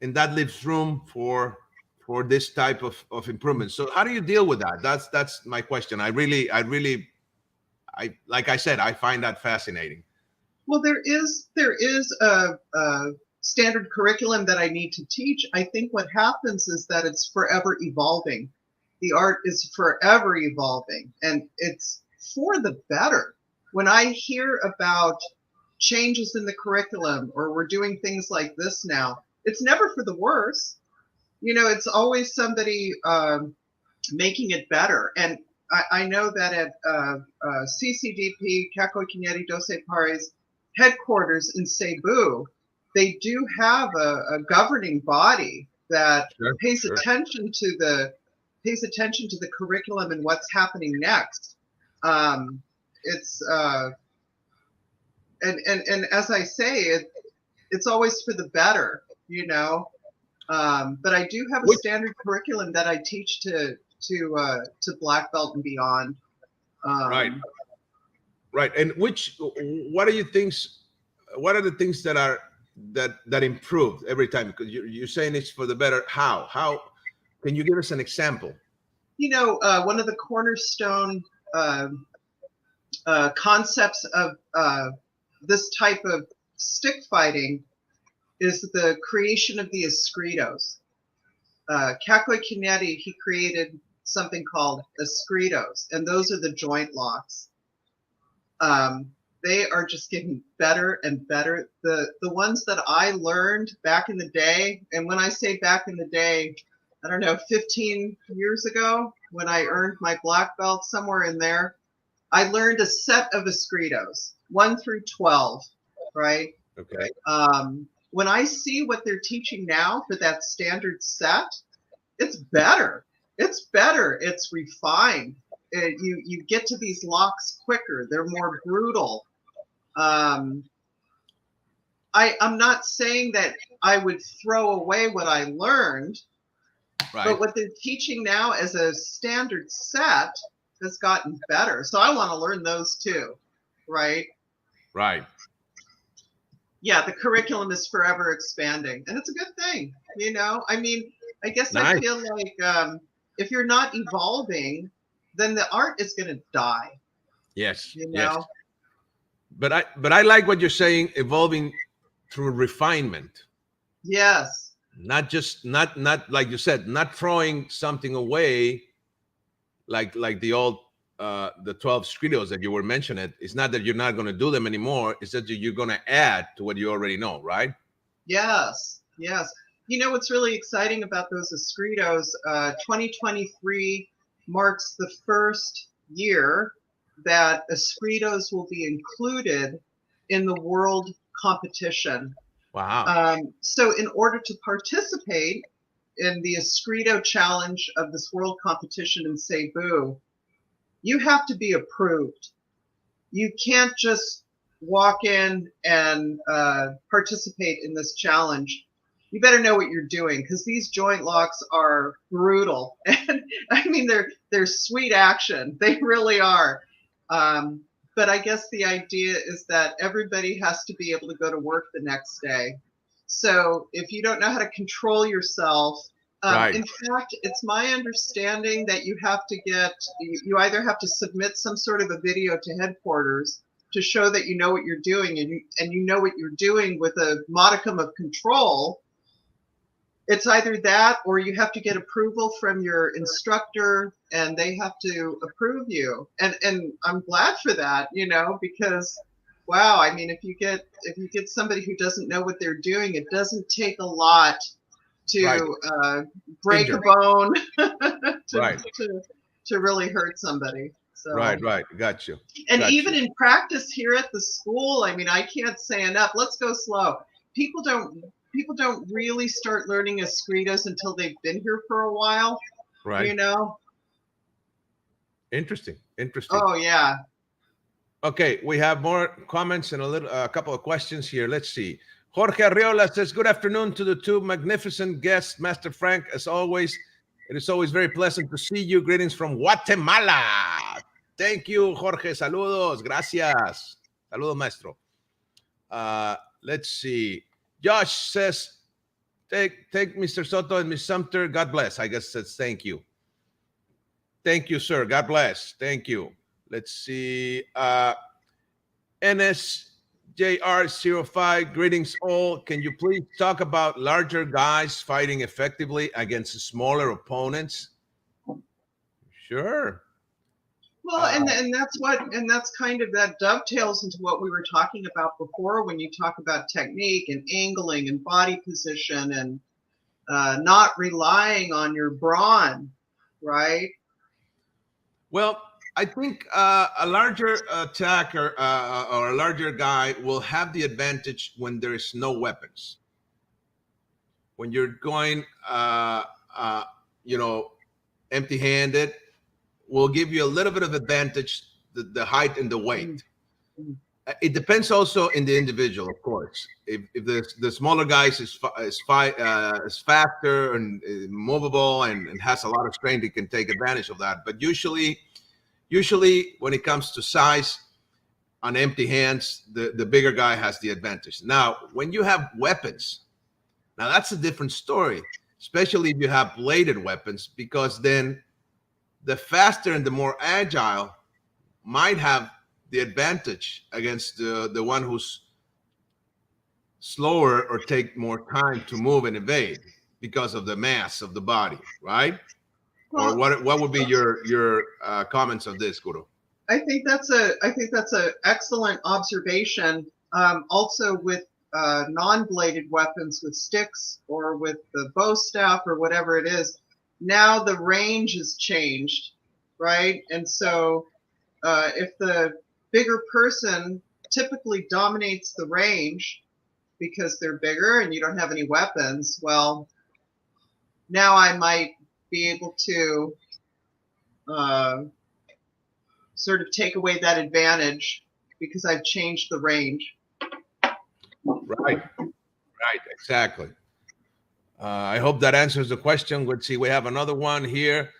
and that leaves room for this type of improvement. So how do you deal with that? That's my question. I like I said, I find that fascinating. Well, there is a standard curriculum that I need to teach, I think what happens is that it's forever evolving. The art is forever evolving, and it's for the better. When I hear about changes in the curriculum, or we're doing things like this now, it's never for the worse. It's always somebody making it better. And I know that at CCDP, Kako Kinyeri Dose Pare's headquarters in Cebu, they do have a governing body that pays attention to the curriculum and what's happening next. It's and as I say, it's always for the better, But I do have a standard curriculum that I teach to black belt and beyond. Right. And what are the things that improved every time? Because you're saying it's for the better. How can you give us an example? One of the cornerstone concepts of this type of stick fighting is the creation of the Espritos. Kako Kinyeri, he created something called Espritos, and those are the joint locks. They are just getting better and better. The ones that I learned back in the day, and when I say back in the day, I don't know, 15 years ago, when I earned my black belt, somewhere in there, I learned a set of Espritos, 1 through 12, right? Okay. When I see what they're teaching now for that standard set, it's better. It's better. It's refined. You get to these locks quicker. They're more brutal. I'm not saying that I would throw away what I learned, but what they're teaching now as a standard set has gotten better. So I want to learn those too, right? Right. Yeah, the curriculum is forever expanding, and it's a good thing. I mean, I guess nice. I feel like if you're not evolving, then the art is going to die. Yes. Yes. But I like what you're saying, evolving through refinement. Yes. Not just not like you said, not throwing something away like the old the 12 Espritos that you were mentioning. It's not that you're not going to do them anymore. It's that you're going to add to what you already know, right? Yes. What's really exciting about those Espritos, 2023 marks the first year that Espritos will be included in the world competition. Wow. So in order to participate in the Esprito challenge of this world competition in Cebu, you have to be approved. You can't just walk in and participate in this challenge. You better know what you're doing, because these joint locks are brutal. And I mean, they're sweet action. They really are. But I guess the idea is that everybody has to be able to go to work the next day. So if you don't know how to control yourself, in fact, it's my understanding that you either have to submit some sort of a video to headquarters to show that you know what you're doing, and you know what you're doing with a modicum of control. It's either that, or you have to get approval from your instructor, and they have to approve you. And I'm glad for that, because wow, I mean, if you get somebody who doesn't know what they're doing, it doesn't take a lot to break a bone to really hurt somebody. So right, got you. And even in practice here at the school, I mean, I can't say enough. Let's go slow. People don't really start learning Espritos until they've been here for a while. Right. Interesting. Oh yeah. Okay, we have more comments and a couple of questions here. Let's see. Jorge Arriola says, good afternoon to the two magnificent guests, Master Frank. As always, it is always very pleasant to see you. Greetings from Guatemala. Thank you, Jorge. Saludos. Gracias. Saludos, maestro. Let's see. Josh says, take Mr. Soto and Ms. Sumpter. God bless. I guess that's thank you. Thank you, sir. God bless. Thank you. Let's see. NSJ JR05, greetings all. Can you please talk about larger guys fighting effectively against smaller opponents? Sure. Well, and that's kind of that dovetails into what we were talking about before when you talk about technique and angling and body position and not relying on your brawn, right? Well, I think a larger attacker or a larger guy will have the advantage when there is no weapons. When you're going, empty-handed, will give you a little bit of advantage, the height and the weight. Mm-hmm. It depends also in the individual, of course. If the smaller guys is faster and movable and has a lot of strength, he can take advantage of that. But usually when it comes to size, on empty hands, the bigger guy has the advantage. Now, when you have weapons, now that's a different story, especially if you have bladed weapons, because then the faster and the more agile might have the advantage against the one who's slower or take more time to move and evade because of the mass of the body, right? Well, or what would be your comments on this, Guro? I think that's a excellent observation. Also with non-bladed weapons, with sticks or with the bow staff or whatever it is, now the range has changed, right? And so if the bigger person typically dominates the range because they're bigger and you don't have any weapons, well, now I might be able to sort of take away that advantage because I've changed the range. Right, exactly. I hope that answers the question. Let's see, we have another one here.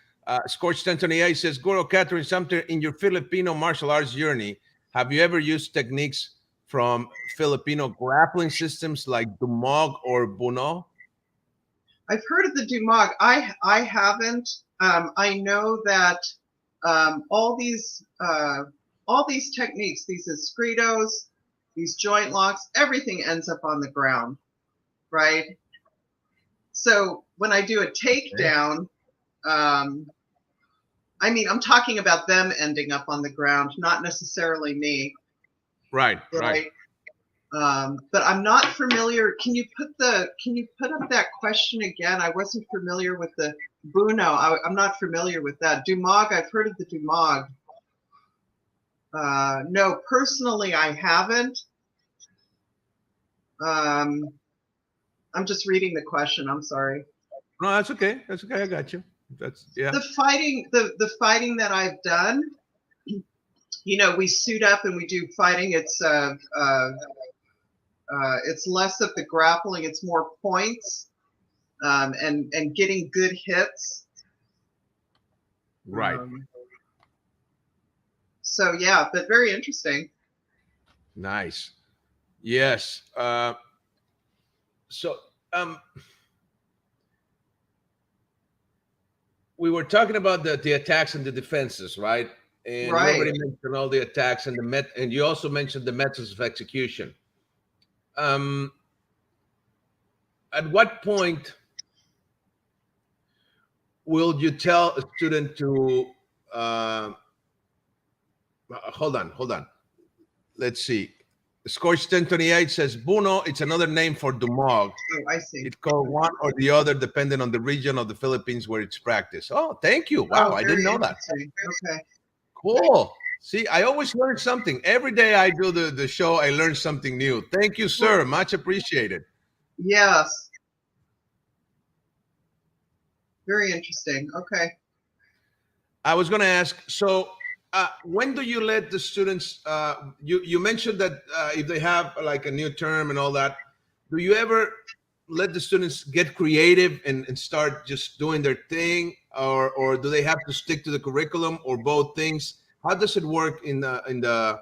Scorched Anthony A says, Guro Kathrin Sumpter, in your Filipino martial arts journey, have you ever used techniques from Filipino grappling systems like Dumog or Buno? I've heard of the Dumog. I haven't. I know that all these techniques, these Espritos, these joint locks, everything ends up on the ground, right? So when I do a takedown, I mean, I'm talking about them ending up on the ground, not necessarily me. Right. But I'm not familiar. Can you put up that question again? I wasn't familiar with the Buno. I'm not familiar with that. Dumog, I've heard of the Dumog. No, personally, I haven't. I'm just reading the question. I'm sorry. No, that's okay. That's okay. I got you. Yeah. The fighting that I've done, we suit up and we do fighting. It's less of the grappling. It's more points, and getting good hits. Right. So yeah, but very interesting. Nice. Yes. We were talking about the attacks and the defenses, right? And right. You already mentioned all the attacks and and you also mentioned the methods of execution. At what point will you tell a student to hold on? Let's see. Scorched 1028 says Buno, it's another name for Dumog. Oh, I see. It's called one or the other depending on the region of the Philippines where it's practiced. Oh, thank you. Wow, I didn't know that. Okay. Cool. See, I always learn something. Every day I do the show, I learn something new. Thank you, sir. Much appreciated. Yes. Very interesting. Okay. I was going to ask, so when do you let the students, you mentioned that if they have like a new term and all that, do you ever let the students get creative and start just doing their thing, or do they have to stick to the curriculum, or both things? How does it work in the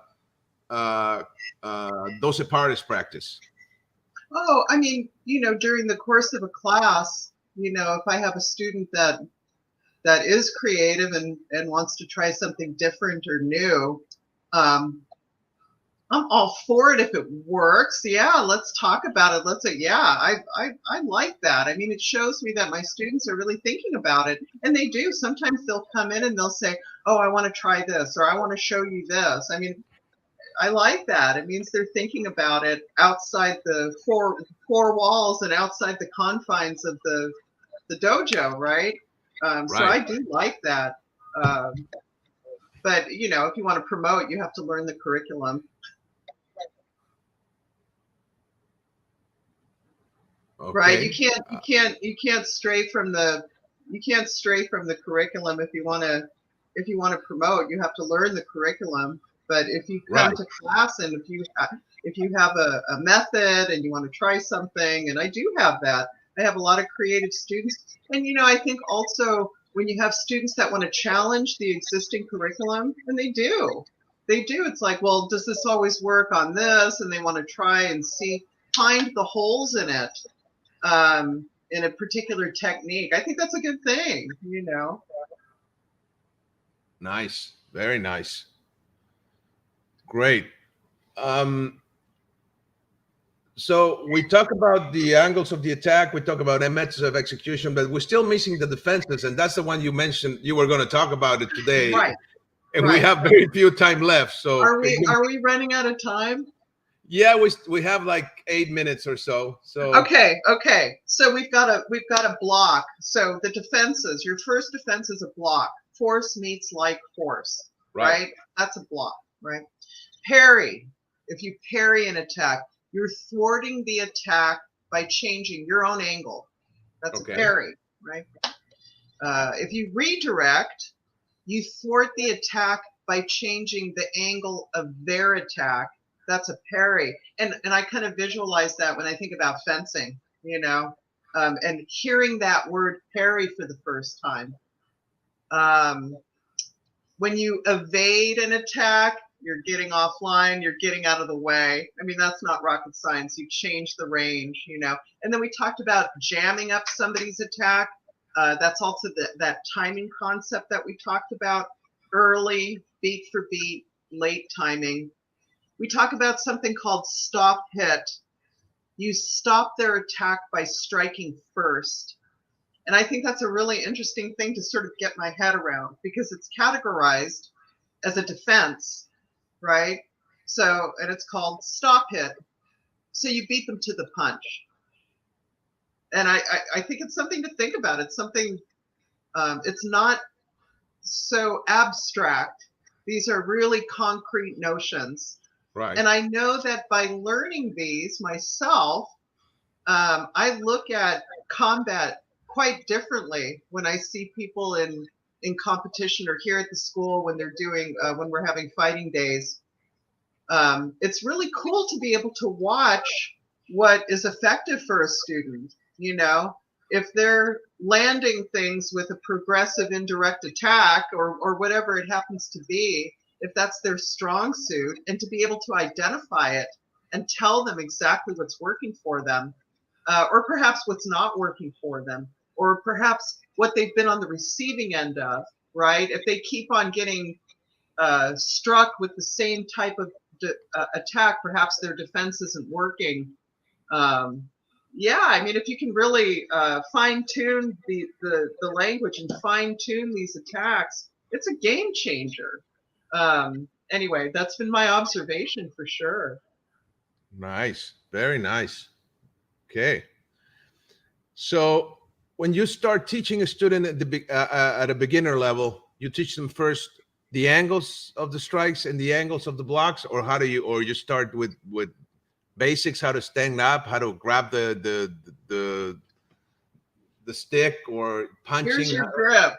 Doce Partes practice? Oh, I mean, during the course of a class, if I have a student that is creative and wants to try something different or new, I'm all for it if it works. Yeah, let's talk about it. Let's say, yeah, I like that. I mean, it shows me that my students are really thinking about it, and they do. Sometimes they'll come in and they'll say, "Oh, I want to try this," or "I want to show you this." I mean, I like that. It means they're thinking about it outside the four walls and outside the confines of the dojo, right? So Right. I do like that. But you know, if you want to promote, you have to learn the curriculum. Right, Okay. you can't stray from the curriculum if you want to promote. You have to learn the curriculum. But if you come Right. to class and if you have a method and you want to try something, and I do have that. I have a lot of creative students, and you know, I think also when you have students that want to challenge the existing curriculum, and they do. It's like, well, does this always work on this? And they want to try and see, find the holes in a particular technique. I think that's a good thing, you know. Nice. Very nice. Great. Um, so we talk about the angles of the attack. We talk about methods of execution, but we're still missing the defenses, and that's the one you mentioned. You were going to talk about it today, Right, and we right. have very few time left. So Are we running out of time? yeah, we have like 8 minutes or so. So Okay, okay. So we've got a block. So the defenses, your first defense is a block. Force meets like force, right. right? That's a block, right? Parry. If you parry an attack, you're thwarting the attack by changing your own angle. That's a Okay. parry, right? If you redirect, you thwart the attack by changing the angle of their attack. That's a parry. And I kind of visualize that when I think about fencing, you know, and hearing that word parry for the first time. When you evade an attack, you're getting offline, you're getting out of the way. I mean, that's not rocket science. You change the range, you know. And then we talked about jamming up somebody's attack. That's also that timing concept that we talked about, early, beat for beat, late timing. We talk about something called stop hit. You stop their attack by striking first. And I think that's a really interesting thing to sort of get my head around because it's categorized as a defense, right? So, and it's called stop hit. So you beat them to the punch. And I think it's something to think about. It's something, it's not so abstract. These are really concrete notions. Right. And I know that by learning these myself, I look at combat quite differently when I see people in competition or here at the school when they're doing when we're having fighting days. It's really cool to be able to watch what is effective for a student. You know, if they're landing things with a progressive indirect attack or whatever it happens to be, if that's their strong suit, and to be able to identify it and tell them exactly what's working for them, or perhaps what's not working for them, or perhaps what they've been on the receiving end of, right? If they keep on getting struck with the same type of attack, perhaps their defense isn't working. Yeah, I mean, if you can really fine tune the language and fine tune these attacks, it's a game changer. Anyway, that's been my observation for sure. Nice. Very nice. Okay. So when you start teaching a student at a beginner level, you teach them first the angles of the strikes and the angles of the blocks, or how do you, or you start with basics, how to stand up, how to grab the stick, or Here's punching. your grip.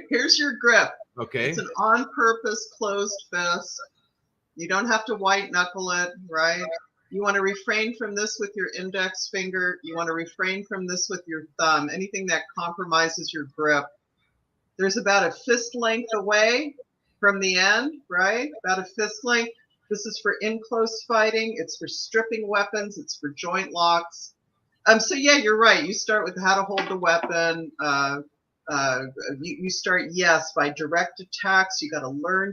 Here's your grip. It's Okay. an on-purpose closed fist. You don't have to white knuckle it, right? You want to refrain from this with your index finger. You want to refrain from this with your thumb. Anything that compromises your grip. There's about a fist length away from the end, right? About a fist length. This is for in-close fighting. It's for stripping weapons. It's for joint locks. So yeah, you're right. You start with how to hold the weapon. You start, yes, by direct attacks. You got to learn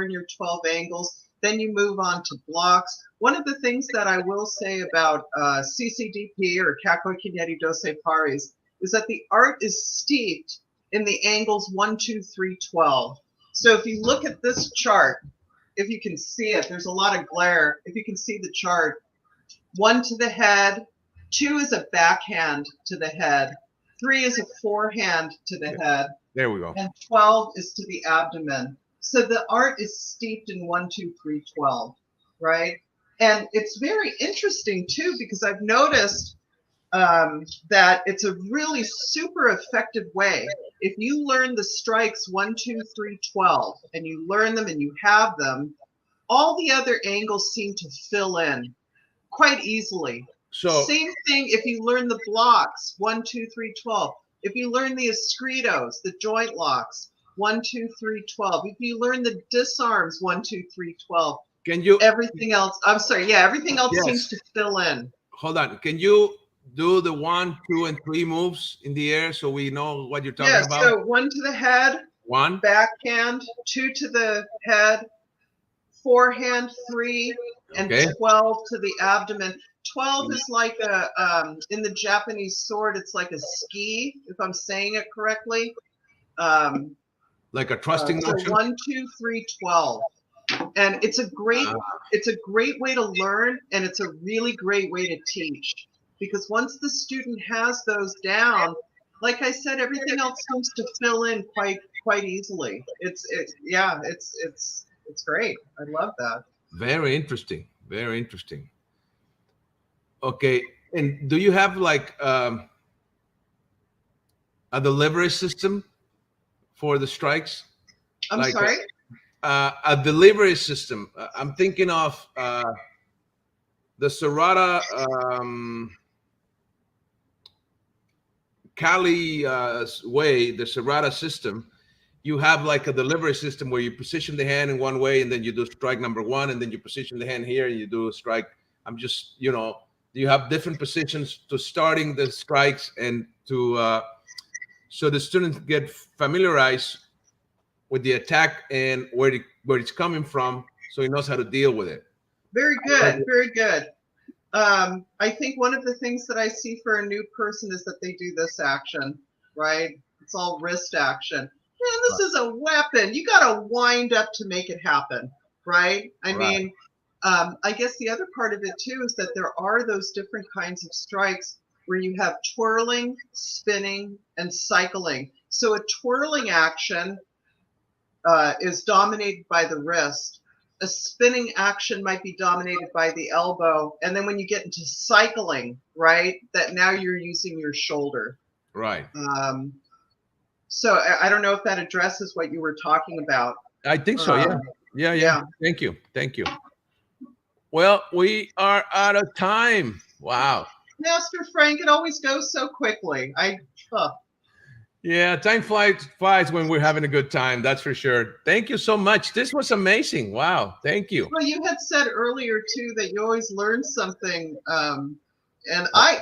your 12 angles. Then you move on to blocks. One of the things that I will say about CCDP or Kako Kinyeri Dose Paris is that the art is steeped in the angles 1, 2, 3, 12. So if you look at this chart, if you can see it, there's a lot of glare. If you can see the chart, 1 to the head, 2 is a backhand to the head, 3 is a forehand to the head. There we go. And 12 is to the abdomen. So the art is steeped in 1, 2, 3, 12, right? And it's very interesting too, because I've noticed that it's a really super effective way. If you learn the strikes 1, 2, 3, 12, and you learn them and you have them, all the other angles seem to fill in quite easily. So same thing if you learn the blocks 1, 2, 3, 12. If you learn the Espritos, the joint locks 1, 2, 3, 12. If you learn the disarms 1, 2, 3, 12. can you, Everything else, I'm sorry, yeah, everything else Yes. seems to fill in. hold on, can you do the 1, 2, and 3 moves in the air so we know what you're talking Yeah, about? so 1 to the head, 1, backhand, 2 to the head, forehand, 3, and okay, 12 to the abdomen. 12 is like a, in the Japanese sword, it's like a ski, if I'm saying it correctly. like a trusting So motion. 1, 2, 3, 12. And it's a great way to learn, and it's a really great way to teach. Because once the student has those down, like I said, everything else seems to fill in quite easily. It's great. I love that. Very interesting. Very interesting. Okay, and do you have like a delivery system for the strikes? I'm Like sorry. a delivery system. I'm thinking of the Serrata Cali way, the Serrata system. You have like a delivery system where you position the hand in one way and then you do strike number 1, and then you position the hand here and you do a strike. I'm just, you have different positions to starting the strikes and to so the students get familiarized with the attack and where it's coming from, so he knows how to deal with it. Very good. Very good. I think one of the things that I see for a new person is that they do this action, right? It's all wrist action. Man, this is a weapon. You got to wind up to make it happen, right? I mean, I guess the other part of it too is that there are those different kinds of strikes where you have twirling, spinning, and cycling. So a twirling action is dominated by the wrist. A spinning action might be dominated by the elbow. And then when you get into cycling, right, that now you're using your shoulder. Right. So I don't know if that addresses what you were talking about. I think so, yeah. Yeah. Thank you. Well, we are out of time. Wow. Master Frank, it always goes so quickly. Yeah, time flies when we're having a good time. That's for sure. Thank you so much. This was amazing. Wow. Thank you. Well, you had said earlier too that you always learn something, and I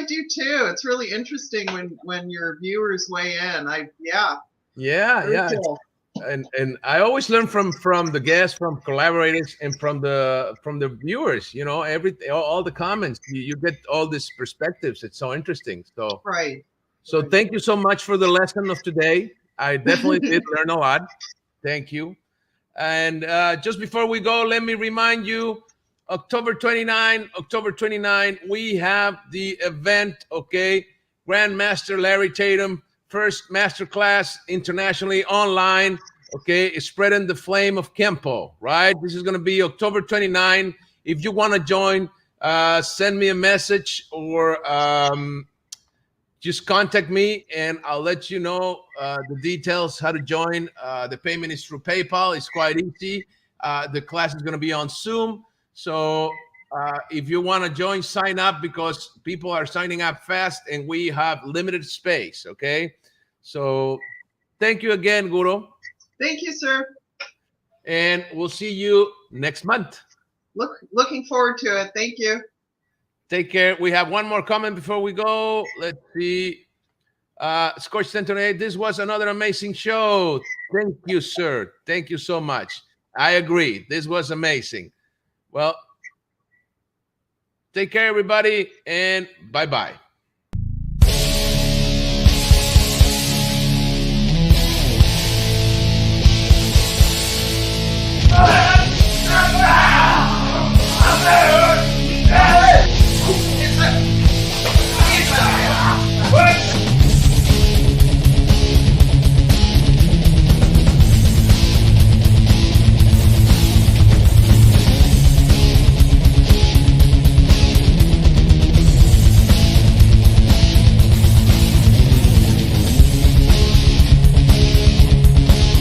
do too. It's really interesting when your viewers weigh in. Yeah. Cool. And I always learn from the guests, from collaborators, and from the viewers. All the comments. You get all these perspectives. It's so interesting. So right. So thank you so much for the lesson of today. I definitely did learn a lot. Thank you. And just before we go, let me remind you, October 29, we have the event, okay? Grandmaster Larry Tatum, first masterclass internationally online, okay? Spreading the flame of Kempo, right? This is going to be October 29. If you want to join, send me a message or just contact me and I'll let you know the details, how to join. The payment is through PayPal. It's quite easy. The class is going to be on Zoom. So if you want to join, sign up because people are signing up fast and we have limited space, okay? So thank you again, Guro. Thank you, sir. And we'll see you next month. Looking forward to it. Thank you. Take care. We have one more comment before we go. Let's see. Scorch Centenary, this was another amazing show. Thank you, sir. Thank you so much. I agree. This was amazing. Well, take care, everybody, and bye-bye. I'm